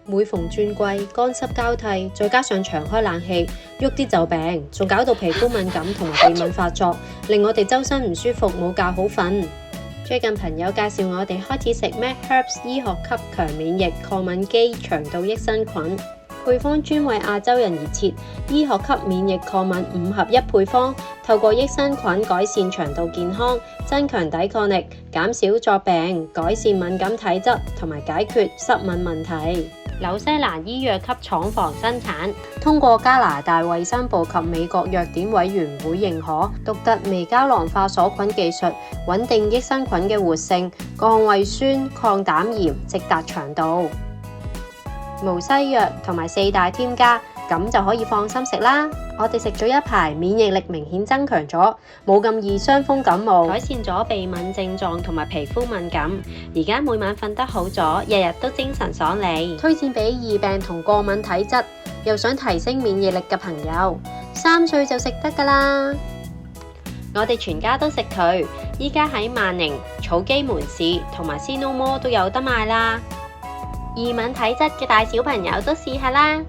每逢轉季，乾濕交替，再加上長開冷氣，喐啲就病，仲搞到皮膚敏感同埋鼻敏發作，令我哋周身唔舒服，冇覺好瞓。最近朋友介紹我哋開始食 MedHerbs 醫學級強免疫抗敏肌腸道益生菌，配方專為亞洲人而設，醫學級免疫抗敏5合1配方，透過益生菌改善腸道健康，增強抵抗力，減少作病，改善敏感體質同埋解決濕敏問題。紐西蘭醫藥級廠房生產，通過加拿大衛生部及美國藥典委員會認可，獨特微膠囊化鎖菌技術，穩定益生菌嘅活性，抗胃酸、抗膽炎，直達腸道。無西藥同埋4大添加，咁就可以放心食啦。我哋食咗一排，免疫力明顯增強咗，冇咁易傷風感冒，改善咗鼻敏症狀同埋皮膚敏感。而家每晚瞓得好咗，日日都精神爽利。推薦俾易病同過敏體質，又想提升免疫力嘅朋友，3歲就食得㗎啦。我哋全家都食佢，依家喺萬寧、草基門市同埋 Cinnamon 都有得賣啦。易敏體質嘅大小朋友都試下啦。